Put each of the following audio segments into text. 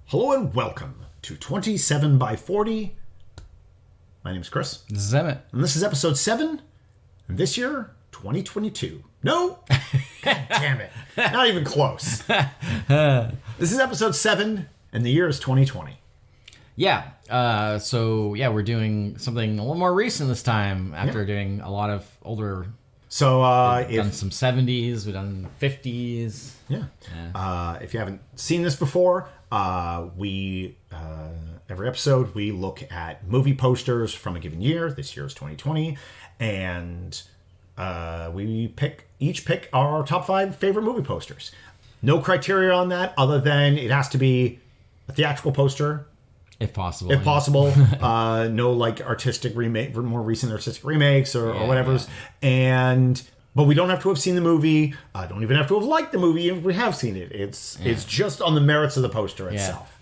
Hello and welcome to 27 by 40. My name is Chris. This is Emmett. And this is episode 7. And this year, 2022. No! God damn it. Not even close. This is episode 7, and the year is 2020. Yeah. We're doing something a little more recent this time after doing a lot of older. So, we've done some 70s, we've done 50s. If you haven't seen this before, we every episode we look at movie posters from a given year. This year is 2020, and we each pick our top 5 favorite movie posters. No criteria on that other than it has to be a theatrical poster. If possible. No like artistic remake, more recent artistic remakes or whatever. Yeah. But we don't have to have seen the movie. Don't even have to have liked the movie if we have seen it. It's just on the merits of the poster itself.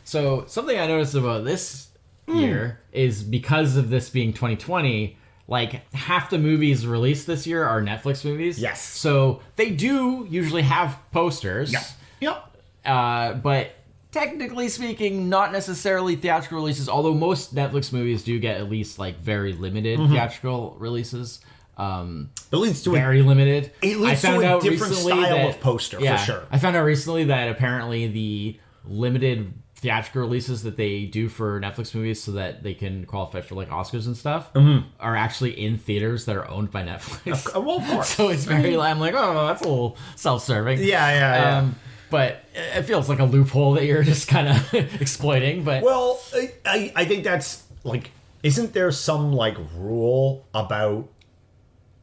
So something I noticed about this year is because of this being 2020, like half the movies released this year are Netflix movies. Yes. So they do usually have posters. Yep. But technically speaking, not necessarily theatrical releases, although most Netflix movies do get at least like very limited theatrical releases. It leads to very limited. It leads to a different style of poster, for sure. I found out recently that apparently the limited theatrical releases that they do for Netflix movies so that they can qualify for like Oscars and stuff are actually in theaters that are owned by Netflix. Well, of course. So it's very, I'm like, oh, that's a little self-serving. Yeah. But it feels like a loophole that you're just kind of exploiting. But well, I think that's like, isn't there some like rule about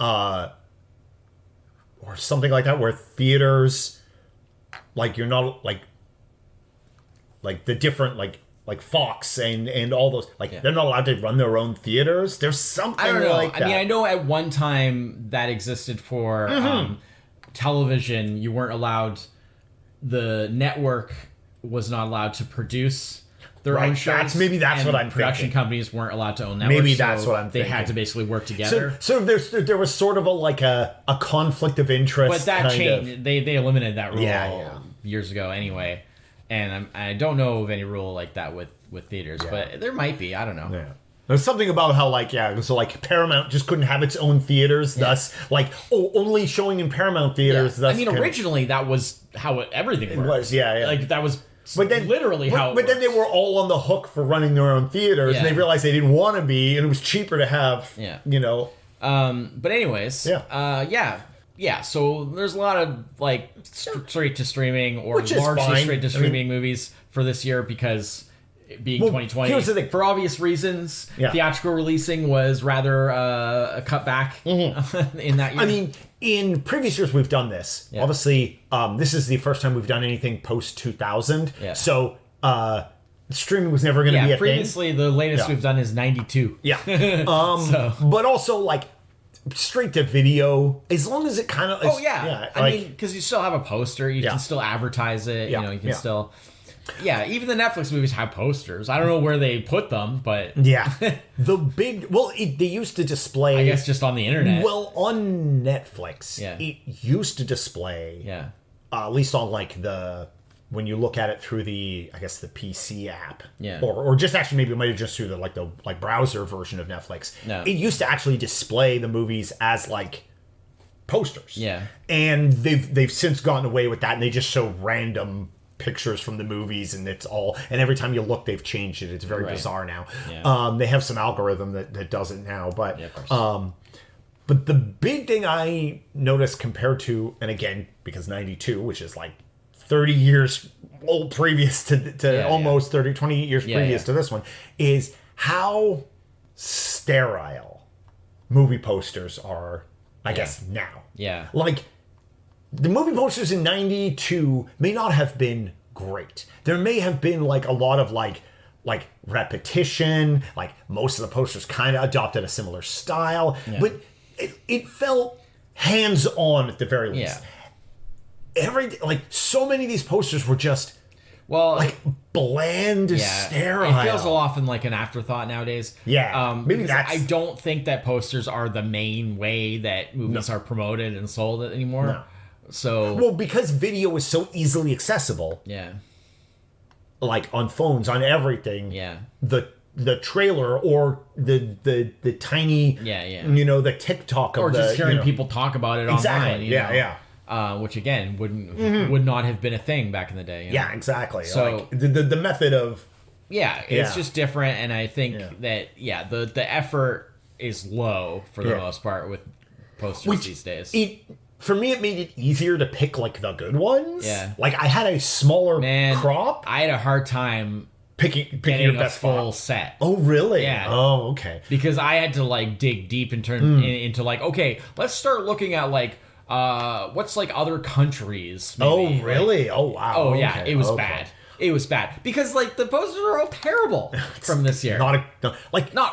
or something like that where theaters, like you're not like the different like Fox and all those they're not allowed to run their own theaters. There's something I don't know. like that. I mean, I know at one time that existed for television. You weren't allowed. The network was not allowed to produce their own shows. Maybe that's what I'm production thinking. companies weren't allowed to own networks. Maybe that's what I'm thinking. They had to basically work together. So there was sort of a conflict of interest. But that changed. They eliminated that rule Yeah. years ago anyway. And I don't know of any rule like that with theaters, but there might be. I don't know. Yeah. There's something about how Paramount just couldn't have its own theaters, thus only showing in Paramount theaters. Yeah. I mean, originally that was how everything worked. It was, yeah. Like that was literally how. But then they were all on the hook for running their own theaters, and they realized they didn't want to be, and it was cheaper to have. Yeah. But anyways. Yeah. So there's a lot of like straight to streaming or largely straight to streaming movies for this year because. Being 2020, here's the thing. For obvious reasons, theatrical releasing was rather a cutback in that year. I mean, in previous years we've done this. Yeah. Obviously, this is the first time we've done anything post 2000. Yeah. So streaming was never going to be a previously, thing. The latest we've done is 92. Yeah. But also like straight to video, as long as it kind of. I mean, because you still have a poster, you can still advertise it. You know, you can still. Yeah, even the Netflix movies have posters. I don't know where they put them, but... Yeah. They used to display... I guess just on the internet. Well, on Netflix, it used to display... Yeah. At least on, when you look at it through the PC app. Yeah. Or just actually maybe it might have just through the browser version of Netflix. No. It used to actually display the movies as, posters. Yeah. And they've since gotten away with that, and they just show random... pictures from the movies, and every time you look they've changed it. It's very bizarre now. They have some algorithm that does it now, but but the big thing I noticed compared to, and again because 92, which is 30 years old previous to almost 30 20 years previous to this one, is how sterile movie posters are, I guess now. The movie posters in 92 may not have been great. There may have been a lot of repetition, most of the posters kind of adopted a similar style, but it felt hands-on at the very least. So many of these posters were just bland, sterile. It feels often like an afterthought nowadays. Yeah, maybe that's... I don't think that posters are the main way that movies are promoted and sold anymore. No. So because video is so easily accessible. Yeah. like on phones, on everything. Yeah. The trailer or the tiny, the TikTok of or just hearing people talk about it exactly. online. Which again would not have been a thing back in the day. Yeah, exactly. So like the method of it's just different, and I think that the effort is low for the most part with posters these days. For me, it made it easier to pick like the good ones. Yeah, like I had a smaller crop. I had a hard time picking your best full set. Oh, really? Yeah. Oh, okay. Because I had to like dig deep and turn into like, okay, let's start looking at like what's like other countries. Maybe. Oh, really? Like, oh, wow. Oh, yeah. It was bad. It was bad because like the posters are all terrible from this year. Not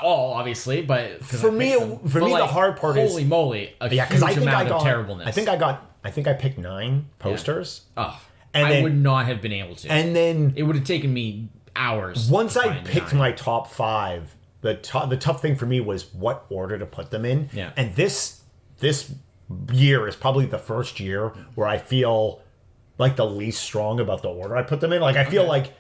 all, obviously, but for me, the hard part is holy moly, huge amount of terribleness. I think I picked 9 posters. Yeah. Oh, and I would not have been able to. And then it would have taken me hours. Once I picked my top 5, the tough thing for me was what order to put them in. Yeah. And this year is probably the first year where I feel like the least strong about the order I put them in. Like I feel like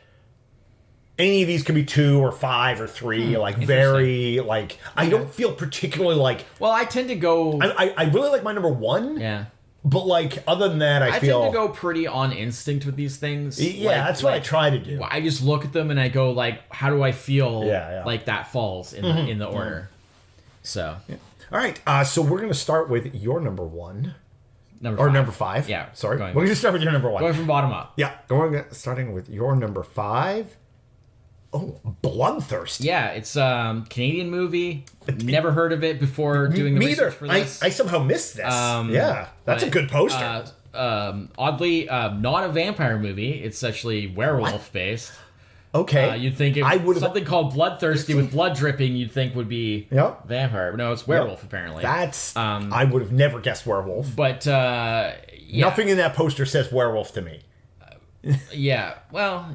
any of these could be 2 or 5 or 3. Like very like I don't feel particularly like. Well, I tend to go. I really like my number 1. Yeah. But like other than that, I feel tend to go pretty on instinct with these things. Yeah, that's what I try to do. I just look at them and I go like, how do I feel like that falls in the order? So. Yeah. All right. So we're gonna start with your number 1. Number 5. Yeah. Sorry. We're going to start with your number 1. Going from bottom up. Yeah. Starting with your number 5. Oh, Bloodthirsty. Yeah, it's Canadian movie. Never heard of it before doing the research for this. I somehow missed this. Yeah. That's a good poster. Oddly, not a vampire movie. It's actually werewolf based. Okay. You'd think something called Bloodthirsty with blood dripping, you'd think would be vampire. No, it's werewolf, apparently. That's... I would have never guessed werewolf. But, nothing in that poster says werewolf to me. Yeah. Well,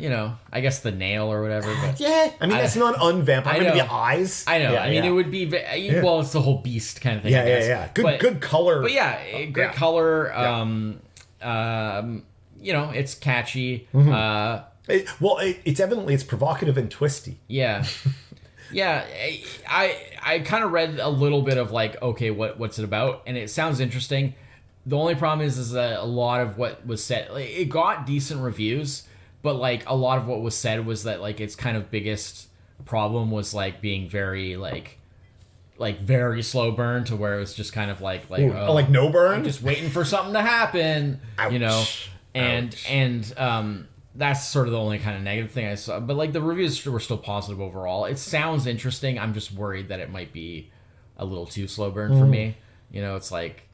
I guess the nail or whatever. But yeah. I mean, that's not unvampire. I mean, the eyes. I know. I mean, it would be... Well, it's the whole beast kind of thing, I guess. Yeah. Good color. But yeah, great color. It's catchy. Mm-hmm. It's provocative and twisty. Yeah. Yeah, I kind of read a little bit of like, okay, what's it about? And it sounds interesting. The only problem is that a lot of what was said, like, it got decent reviews, but like a lot of what was said was that like its kind of biggest problem was like being very like very slow burn to where it was just kind of like no burn, I'm just waiting for something to happen. Ouch. And that's sort of the only kind of negative thing I saw. But like the reviews were still positive overall. It sounds interesting. I'm just worried that it might be a little too slow burn for me. It's like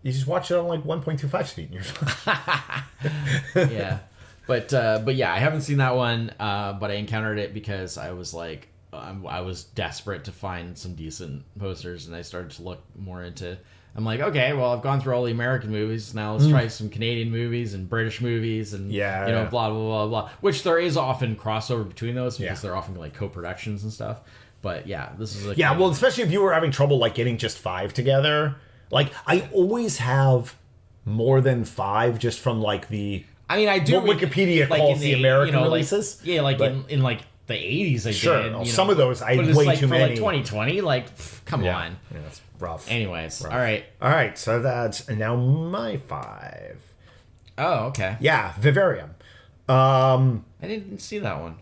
you just watch it on like 1.25 speed and you're fine. Yeah. But yeah, I haven't seen that one. But I encountered it because I was like, I was desperate to find some decent posters, and I started to look more into. I'm like, okay, well, I've gone through all the American movies. Now let's try some Canadian movies and British movies, and blah blah blah blah. Which there is often crossover between those because they're often like co-productions and stuff. But yeah, this is like well, especially if you were having trouble like getting just 5 together. Like I always have more than 5 just from like the. I mean, I do. What Wikipedia calls the American releases. Like in like the 80s, I did. Some of those I way like too for many. Like 2020, come on. Yeah, that's rough. Anyways, rough. All right. So that's now my 5. Oh, okay. Yeah, Vivarium. I didn't see that one.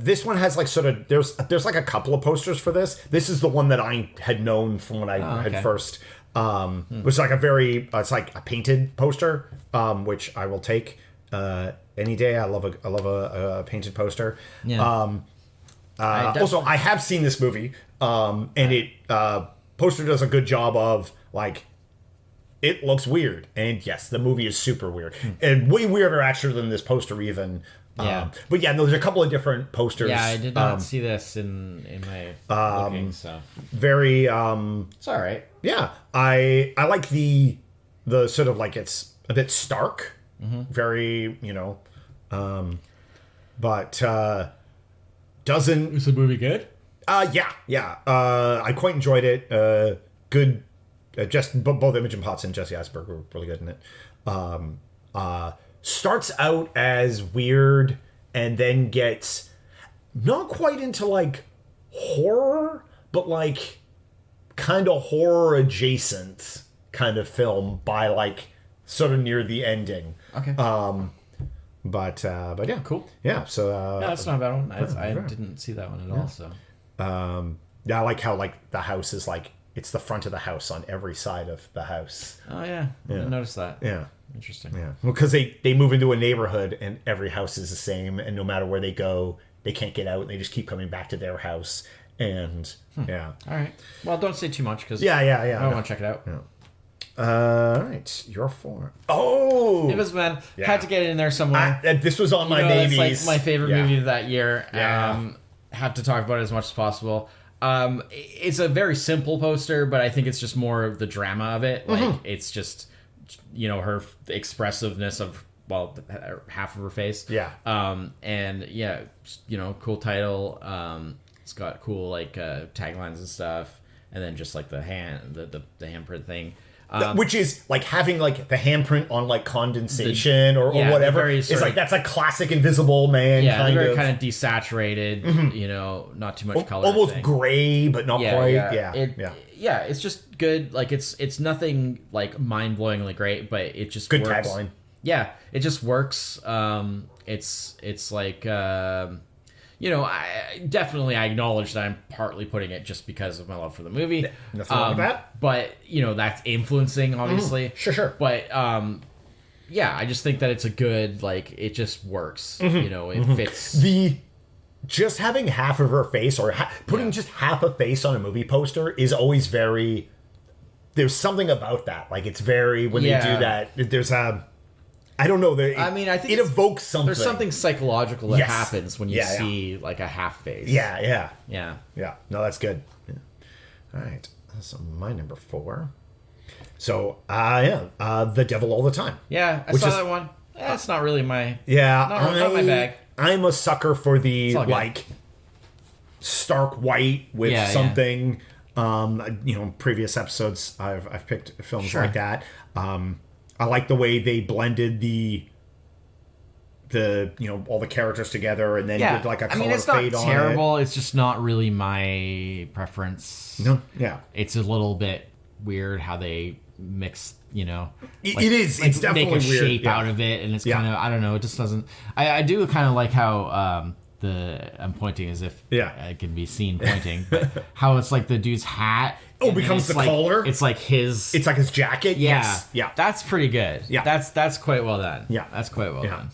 This one has like sort of there's like a couple of posters for this. This is the one that I had known from when I had first. Was like it's like a painted poster, which I will take any day. I love a painted poster. Yeah. Also, I have seen this movie, and it poster does a good job of like. It looks weird, and yes, the movie is super weird, and way weirder actually than this poster even. Yeah. But yeah, no, there's a couple of different posters. Yeah, I did not see this in my looking, so very. It's all right. Yeah, I like the sort of like it's a bit stark, very but doesn't. Is the movie good? Yeah. I quite enjoyed it. Good. Just both Imogen Potts and Jesse Eisenberg were really good in it. Starts out as weird and then gets not quite into like horror, but like kind of horror adjacent kind of film by like sort of near the ending. Okay. But yeah, cool. Yeah, so Yeah, that's not a bad one. I didn't see that one at all. So yeah, I like how like the house is like it's the front of the house on every side of the house. Oh yeah, I didn't notice that. Yeah. Interesting. Yeah, well, because they move into a neighborhood and every house is the same, and no matter where they go, they can't get out. They just keep coming back to their house, and yeah. All right. Well, don't say too much because Yeah. I want to check it out. Yeah. All right, you're 4. Oh, Invisible Man had to get it in there somewhere. This was on my babies. It's like my favorite movie of that year. Yeah. Have to talk about it as much as possible. It's a very simple poster, but I think it's just more of the drama of it. Like it's just her expressiveness of half of her face. Yeah. And yeah, cool title. It's got cool like taglines and stuff, and then just like the handprint thing. Which is like having like the handprint on like condensation or whatever. It's like that's a classic Invisible Man kind of desaturated, not too much color. Almost gray, but not quite. Yeah, it's just good. Like it's nothing like mind-blowingly great, but it just good works. tagline. Yeah, it just works. It's like I acknowledge that I'm partly putting it just because of my love for the movie. Nothing wrong with that. But, that's influencing, obviously. Sure. But, I just think that it's a good, like, it just works. It fits. Just having half of her face or putting just half a face on a movie poster is always very... There's something about that. Like, it's very... When they do that, there's a... I don't know. I think it evokes something. There's something psychological that happens when you see like a half face. Yeah. No, that's good. Yeah. All right. So my number 4. So The Devil All the Time. Yeah, I saw that one. It's not really my not my bag. I'm a sucker for the like stark white with something. Previous episodes I've picked films like that. I like the way they blended the all the characters together and then did like a color it's not fade on terrible. It's just not really my preference. No, yeah. It's a little bit weird how they mix, it is. It's definitely make a weird. shape out of it, and it's kind of I don't know. It just doesn't. I do kind of like how I'm pointing as if I can be seen pointing, but how it's like the dude's hat. Oh, becomes the collar. It's like his. It's like his jacket. Yeah, yes. Yeah. That's pretty good. Yeah, that's quite well done. Yeah, that's quite well done.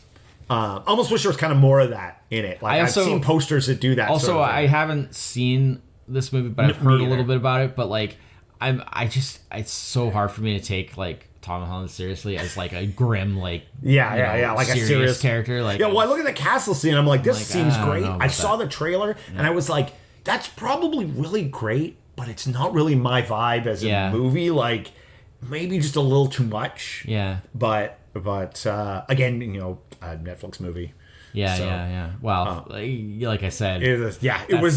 Almost wish there was kind of more of that in it. Like I've seen posters that do that. Also, sort of I haven't seen this movie, but I've heard a little bit about it. But like, it's so hard for me to take like Tom Holland seriously as like a grim like like a serious character. Like well, I look at the castle scene, I'm like, this seems great. I saw the trailer and I was like, that's probably really great. But it's not really my vibe as a movie. Like, maybe just a little too much. Yeah. But again, a Netflix movie. Yeah. Well, like I said, it was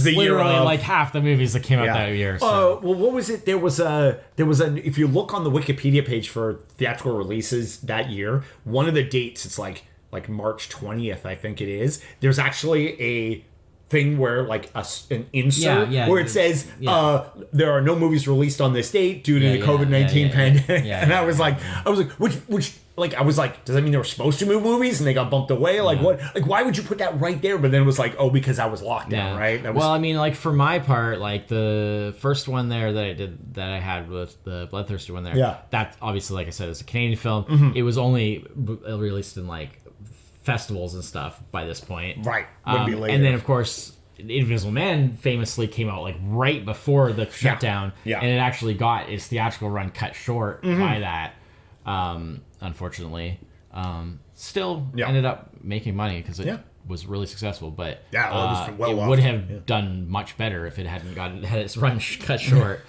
the year of like half the movies that came out that year. So. Well, what was it? There was a. If you look on the Wikipedia page for theatrical releases that year, one of the dates, it's like March 20th, I think it is. There's actually a thing where like an insert where it says there are no movies released on this date due to the COVID-19 pandemic, and I was like which I was like, does that mean they were supposed to move movies and they got bumped away? Like what? Like why would you put that right there? But then it was like, oh, because I was locked down, right? Well, I mean, like for my part, like the first one there that I had with the Bloodthirster one there, that obviously, like I said, is a Canadian film. Mm-hmm. It was only released in like festivals and stuff by this point, right? Would be later. And then of course Invisible Man famously came out like right before the shutdown, and it actually got its theatrical run cut short by that, unfortunately. Still ended up making money because it was really successful, but it would have done much better if it hadn't had its run cut short.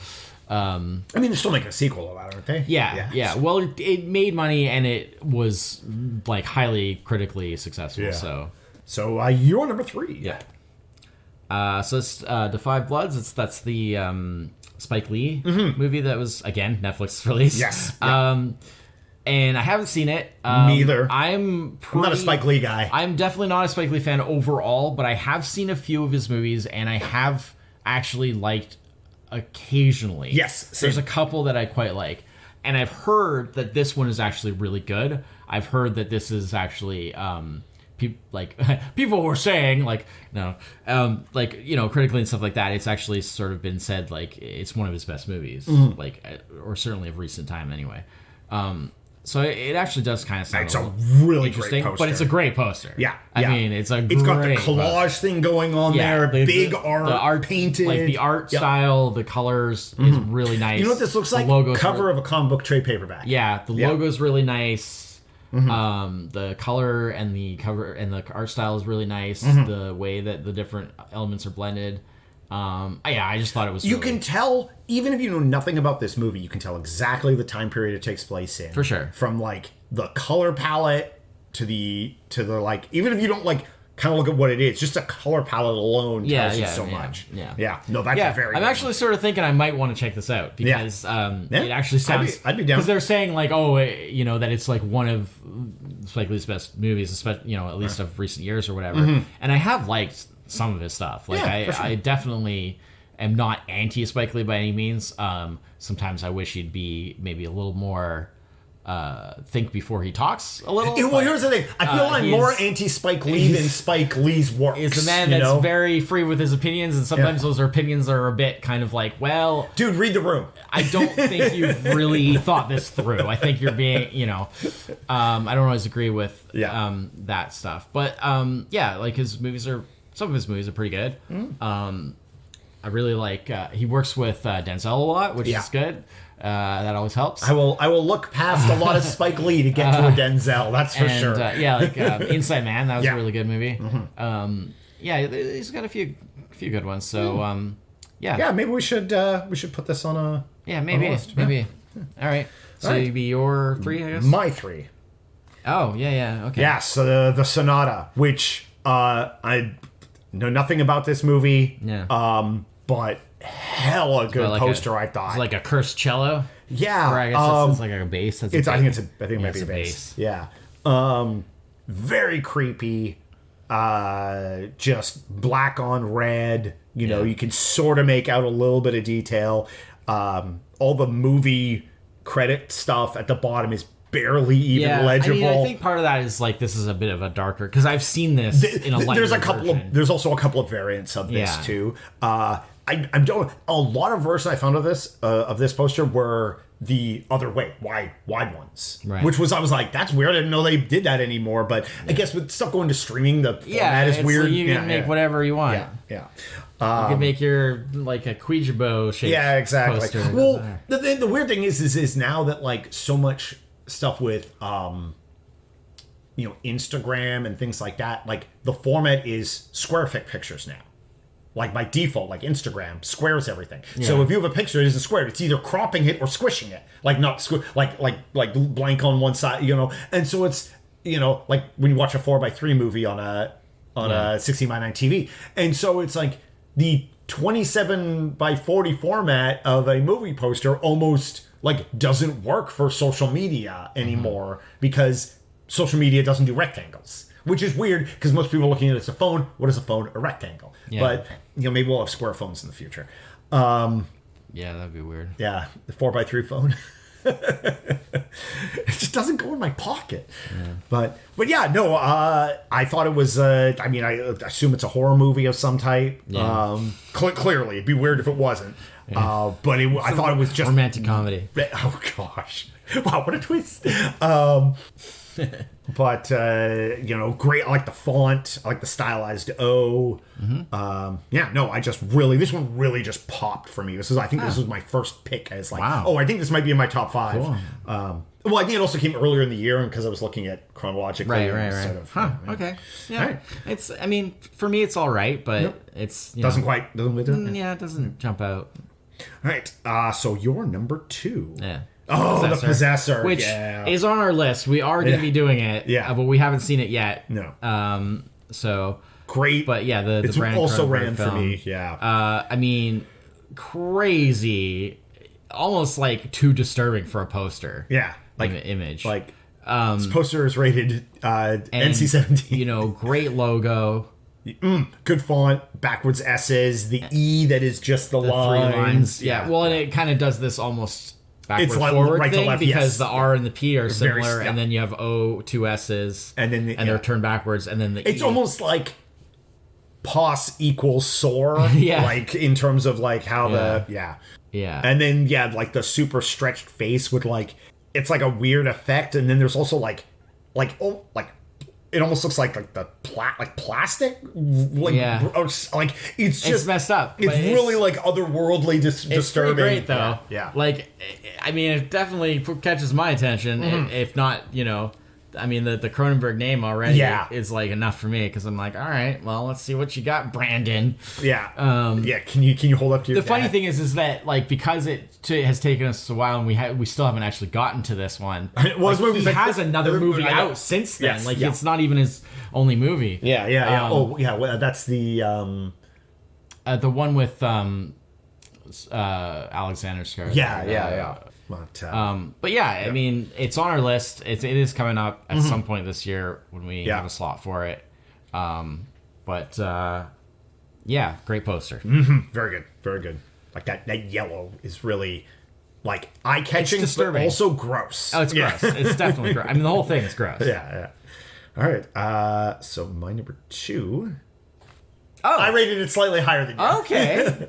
I mean, they're still making a sequel about it, aren't they? Yeah. Well, it made money and it was like highly critically successful. Yeah. So you're number 3. Yeah. So it's The Five Bloods. That's the Spike Lee movie that was again Netflix release. Yes. and I haven't seen it. Neither. I'm not a Spike Lee guy. I'm definitely not a Spike Lee fan overall, but I have seen a few of his movies, and I have actually liked occasionally. Yes, same. There's a couple that I quite like, and I've heard that this one is actually really good. I've heard that this is actually people were saying critically and stuff like that. It's actually sort of been said like it's one of his best movies, or certainly of recent time anyway. So it actually does kind of sound it's a really interesting, great poster. but it's a great poster. Yeah, I mean it's got the collage thing going on there. Big art, the art painted, like the art style, the colors is really nice. You know what this looks like? Cover of a comic book trade paperback. Yeah, the logo's really nice. The color and the cover and the art style is really nice. The way that the different elements are blended. I just thought it was. You can tell, even if you know nothing about this movie, you can tell exactly the time period it takes place in. For sure. From like the color palette to the like, even if you don't like kind of look at what it is, just a color palette alone tells you so much. Yeah. No, that's very. I'm actually sort of thinking I might want to check this out because it actually sounds. I'd be down because they're saying like, that it's like one of Spike Lee's best movies, especially at least of recent years or whatever. And I have liked some of his stuff. Like I definitely am not anti Spike Lee by any means. Sometimes I wish he'd be maybe a little more think before he talks a little. Well, here's the thing. I feel I'm more anti-Spike Lee than Spike Lee's works. He's a man that's very free with his opinions, and sometimes those opinions are a bit kind of like, well... Dude, read the room. I don't think you've really thought this through. I think you're being, I don't always agree with that stuff. But, like some of his movies are pretty good. I really like... he works with Denzel a lot, which is good. That always helps. I will look past a lot of Spike Lee to get to a Denzel. That's for sure. Inside Man. That was a really good movie. He's got a few good ones. So maybe we should put this on a maybe on a list. All right. So it'd be your 3, I guess. My 3. Oh okay. Yeah. So the Sonata, which I know nothing about this movie. Yeah. But hella good poster, I thought. It's like a cursed cello. Yeah. Or I guess it's like a bass. I think it might be a bass. Yeah. Very creepy. Just black on red. You can sort of make out a little bit of detail. All the movie credit stuff at the bottom is barely even legible. I think part of that is like this is a bit of a darker because I've seen this in a lighter version. There's also a couple of variants of this too. I'm doing a lot of versions I found of this poster were the other way, wide ones, right. Which was I was like, that's weird. I didn't know they did that anymore. But I guess with stuff going to streaming, the format is weird. So you can make whatever you want. Yeah. You can make your like a Ouija shape. Yeah, exactly. Poster. Well, the weird thing is now that like so much stuff with Instagram and things like that, like the format is square pictures now. Like by default, like Instagram squares everything. Yeah. So if you have a picture that isn't squared, it's either cropping it or squishing it. Like not like blank on one side, And so it's like when you watch a 4:3 movie on a 16:9 TV, and so it's like the 27:40 format of a movie poster almost like doesn't work for social media anymore because social media doesn't do rectangles. Which is weird because most people are looking at it as a phone. What is a phone? A rectangle. Yeah. But maybe we'll have square phones in the future. That'd be weird. Yeah, the 4:3 phone. It just doesn't go in my pocket. Yeah. But yeah, no. I thought it was. I assume it's a horror movie of some type. Yeah. Clearly, it'd be weird if it wasn't. Yeah. But I thought it was just romantic comedy. Oh gosh! Wow, what a twist. But great. I like the font. I like the stylized O. Mm-hmm. This one really just popped for me. This was my first pick. It's like, I think this might be in my top 5. Cool. I think it also came earlier in the year because I was looking at chronologically. Right. Okay. Yeah. Right. It's. I mean, for me, it's all right, but it's doesn't quite. It doesn't jump out. All right. So you're number 2. Yeah. Oh, The Possessor. Which is on our list. We are going to be doing it. Yeah. But we haven't seen it yet. No. So. Great. But yeah, the Brand also ran film. For me. Yeah. Crazy. Almost like too disturbing for a poster. Yeah. image. Like this poster is rated NC-17. Great logo. Good font, backwards S's, the E that is just the lines. 3 lines. Yeah. Well, and it kind of does this almost backward forward right thing to left, because yes. the R and the P are similar, Very, and then you have O, 2 S's, and then they're turned backwards, and then the it's E. almost like pos equals soar, Yeah. like in terms of like how Yeah. and then like the super stretched face with like it's like a weird effect, and then there's also like it almost looks like the plastic, like it's messed up. It's really like otherworldly disturbing. It's pretty great though. Yeah. Like, I mean, it definitely catches my attention. If not, I mean, the Cronenberg name already is like enough for me because I'm like, all right, well, let's see what you got, Brandon. Yeah. Can you hold up to your? The funny thing is that like because it has taken us a while and we still haven't actually gotten to this one. Well, he has another movie out since then. Yes, it's not even his only movie. Yeah. Well, that's the one with Alexander Skarsgård. Yeah. But I mean, it's on our list. It is coming up at some point this year when we have a slot for it. Great poster. Very good. Like that yellow is really like eye-catching, disturbing. but also gross. Oh, it's gross. It's definitely gross. I mean, the whole thing is gross. Yeah. All right. So my number 2. Oh, I rated it slightly higher than you.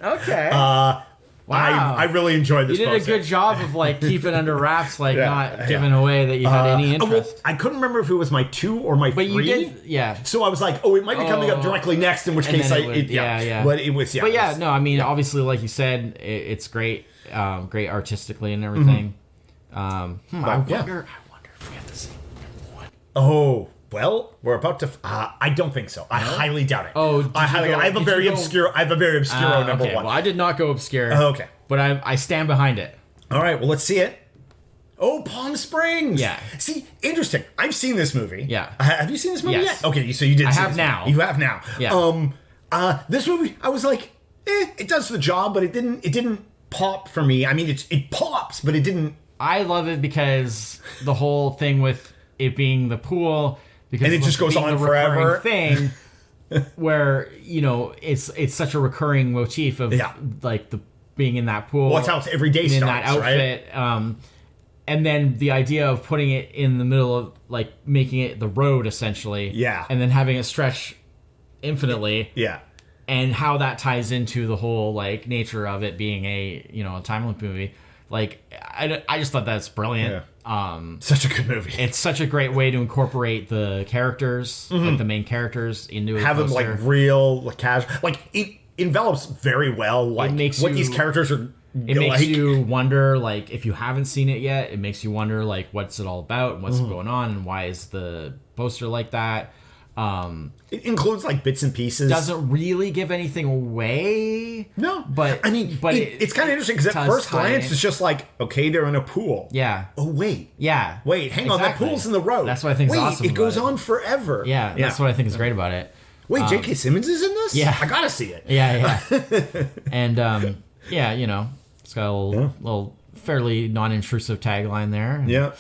Okay. Wow. I really enjoyed this. You did poster. a good job of like keeping under wraps, like not giving away that you had any interest. Well, I couldn't remember if it was my 2 or my 3. But you did, yeah. So I was like, it might be coming up directly next, in which case But it was, But no, I mean, obviously, like you said, it's great, great artistically and everything. I wonder if we have the same one. Oh. Well, we're about to. I don't think so. I highly doubt it. Oh, I have a very obscure number 1. Well, I did not go obscure. Okay, but I stand behind it. All right. Well, let's see it. Oh, Palm Springs. Yeah. See, interesting. I've seen this movie. Yeah. Have you seen this movie Yes. yet? Okay, so you did. I see have this now. Movie. You have now. Yeah. This movie, I was like, it does the job, but it didn't pop for me. I mean, it pops, but it didn't. I love it because the whole thing with it being the pool. Because and it just goes on forever. Thing where it's such a recurring motif of like the being in that pool. Well, that's how it's every day starts, in that outfit. Right? And then the idea of putting it in the middle of like making it the road essentially. Yeah. And then having it stretch infinitely. Yeah. And how that ties into the whole like nature of it being a time loop movie. Like I just thought that's brilliant. Yeah. Such a good movie. It's such a great way to incorporate the characters, like the main characters, into it. Have them like real, like casual. Like it envelops very well. Like what these characters are. It makes you wonder, like if you haven't seen it yet, it makes you wonder, like what's it all about, and what's going on, and why is the poster like that. It includes like bits and pieces. Doesn't really give anything away. No, but I mean, it's kind of interesting because at first glance it's just like, okay, they're in a pool. Yeah. Oh wait. Yeah. Wait, hang on, that pool's in the road. That's what I think is awesome. It goes on forever. Yeah, that's what I think is great about it. Wait, J.K. Simmons is in this? Yeah, I gotta see it. Yeah. And it's got a little fairly non-intrusive tagline there. Yeah.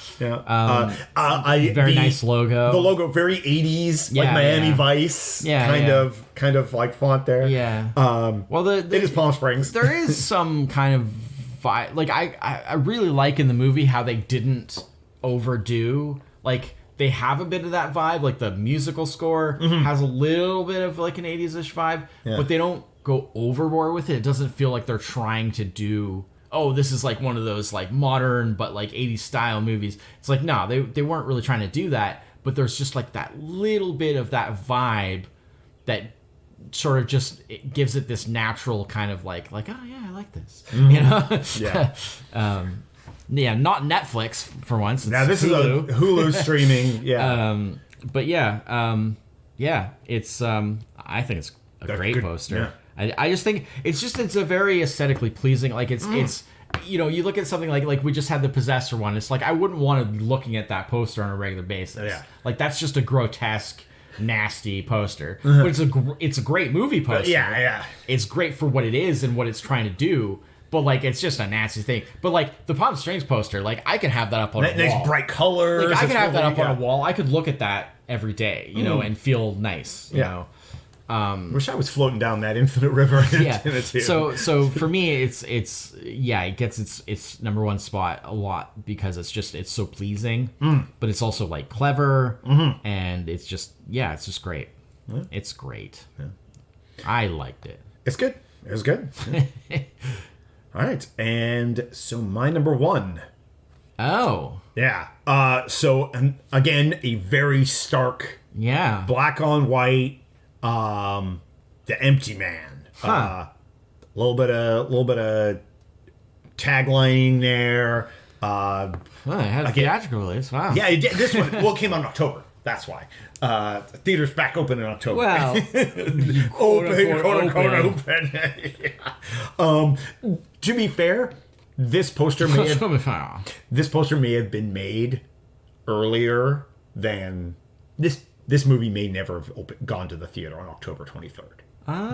Very nice logo. The logo, very 80s, like Miami Vice, kind of like font there. Yeah. Well, it is Palm Springs. There is some kind of vibe. Like I really like in the movie how they didn't overdo. Like they have a bit of that vibe. Like the musical score has a little bit of like an 80s-ish vibe, but they don't go overboard with it. It doesn't feel like they're trying to do. Oh, this is like one of those like modern but like 80s style movies. It's like, no, they weren't really trying to do that, but there's just like that little bit of that vibe that sort of just it gives it this natural kind of like, oh yeah, I like this. Yeah. Not Netflix for once. It's now this Hulu. is a Hulu streaming. It's I think it's a great poster. Yeah. I just think it's a very aesthetically pleasing. Like it's you look at something like we just had the Possessor one. It's like I wouldn't want to be looking at that poster on a regular basis. Yeah. Like that's just a grotesque, nasty poster. But it's a great movie poster. Yeah. It's great for what it is and what it's trying to do. But, like, it's just a nasty thing. But, like, the Palm Springs poster, like, I can have that up on a wall. Nice bright colors. Like, I can have that up on a wall. I could look at that every day, you know, and feel nice, you know. Wish I was floating down that infinite river. Yeah. So for me, it gets its number one spot a lot because it's so pleasing, but it's also like clever, and it's just great. Yeah. It's great. Yeah. I liked it. It's good. It was good. Yeah. All right, and so my number one. Oh. Yeah. So again, a very stark. Yeah. Black on white. The Empty Man. A little bit of taglining there. It had a theatrical release. Wow. Yeah, this one came out in October. That's why. The theater's back open in October. Well, open. Yeah. To be fair, this poster may have been made earlier than this. This movie may never have gone to the theater on October 23rd.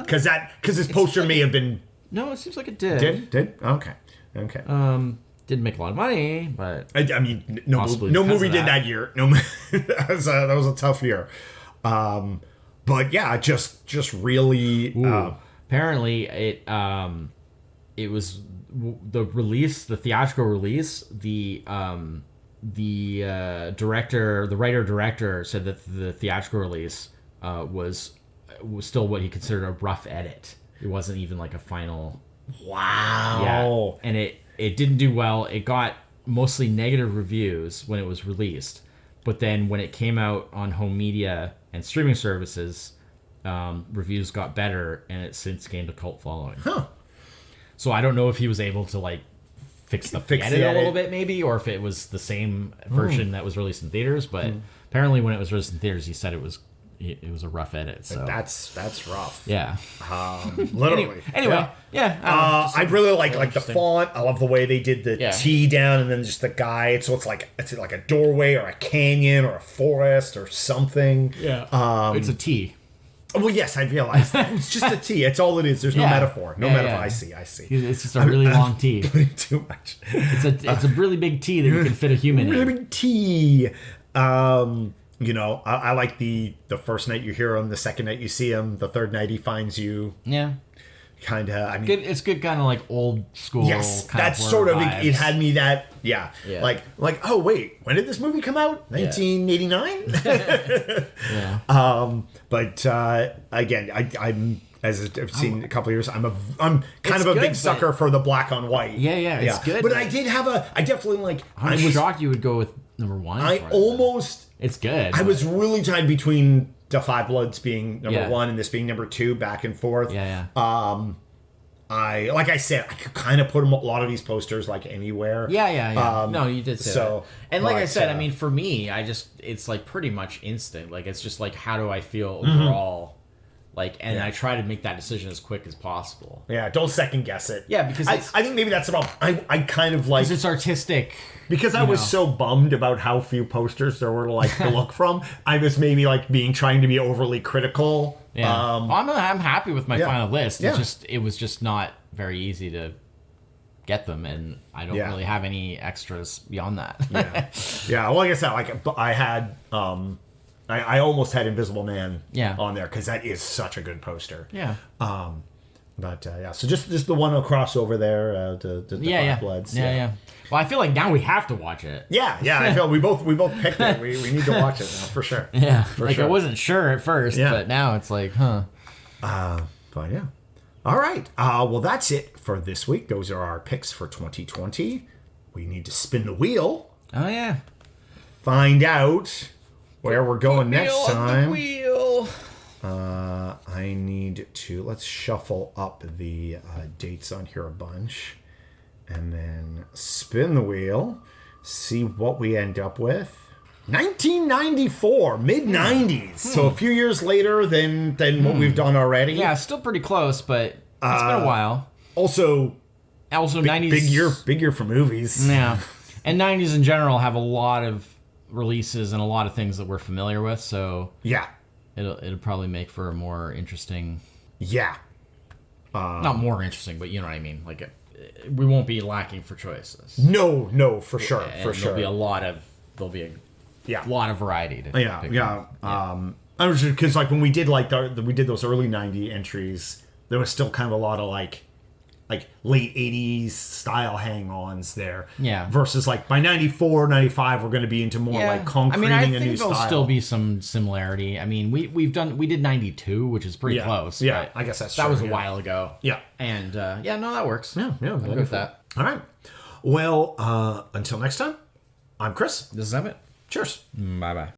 Because this poster may have been... No, it seems like it did. Did? Okay. Didn't make a lot of money, but... I mean, no movie did that year. No, that was a tough year. But yeah, just really... apparently, it was the release, the theatrical release, the writer-director said that the theatrical release was still what he considered a rough edit. It wasn't even like a final. Wow. Yeah. And it didn't do well. It got mostly negative reviews when it was released, but then when it came out on home media and streaming services, reviews got better, and it's since gained a cult following. Huh. So I don't know if he was able to like fix the edit a little bit, maybe, or if it was the same version that was released in theaters. But apparently, when it was released in theaters, he said it was a rough edit. So that's rough. Yeah. Literally. Anyway, yeah. I really like the font. I love the way they did the T down and then just the guide. So it's like a doorway or a canyon or a forest or something. Yeah. It's a T. Well, yes, I realize that. It's just a T. It's all it is. There's no metaphor. No metaphor. Yeah. I see. It's just a really long T. Putting too much. It's a really big T that you can fit a human in. Really big T. You know, I like the first night you hear him, the second night you see him, the third night he finds you. Yeah. Kind of. I mean, it's good, kind of like old school. Yes, that's sort of it. Had me that. Yeah. Like. Oh wait, when did this movie come out? 1989. Yeah. But again, I'm as I've seen a couple of years. I'm kind of a big sucker for the black on white. Yeah. It's good. But I definitely like. I'm shocked you would go with number one. It's good. I but... was really tied between the Five Bloods being number one and this being number two, back and forth. Yeah. Like I said, I could kind of put a lot of these posters like anywhere. Yeah. No, you did say so. That. And like I said, I mean, for me, it's like pretty much instant. Like it's just like, how do I feel overall? Like, and I try to make that decision as quick as possible. Yeah, don't second guess it. Yeah, because I think maybe that's about. I kind of like because it's artistic. Because I was so bummed about how few posters there were to like to look from. I was maybe like trying to be overly critical. Yeah, I'm happy with my final list. It was just not very easy to get them, and I don't really have any extras beyond that. Yeah. Well, like I said, I had. I almost had Invisible Man on there because that is such a good poster. Yeah. So just the one across over there to Five Bloods. Yeah. Well, I feel like now we have to watch it. Yeah. I feel we both picked it. We need to watch it now for sure. Yeah. I wasn't sure at first, but now it's like, huh. But yeah. All right. Well, that's it for this week. Those are our picks for 2020. We need to spin the wheel. Oh yeah. Find out where we're going next time. The wheel. I need to let's shuffle up the dates on here a bunch, and then spin the wheel, see what we end up with. 1994, mid 90s. So a few years later than what we've done already. Yeah, still pretty close, but it's been a while. Also 90s big year for movies. Yeah, and 90s in general have a lot of releases and a lot of things that we're familiar with, so it'll probably make for a more interesting not more interesting, but you know what I mean, like we won't be lacking for choices. No, for sure, for sure. There'll be a lot of variety. I was just because like when we did we did those early '90s entries, there was still kind of a lot of like late 80s style hang-ons there. Yeah. Versus like by 94, 95, we're going to be into more like concreting I a think new style. there'll still be some similarity. I mean, we did 92, which is pretty close. Yeah, I guess that was a while ago. Yeah. And no, that works. Yeah, I'm good with that. All right. Well, until next time, I'm Chris. This is Emmett. Cheers. Bye-bye.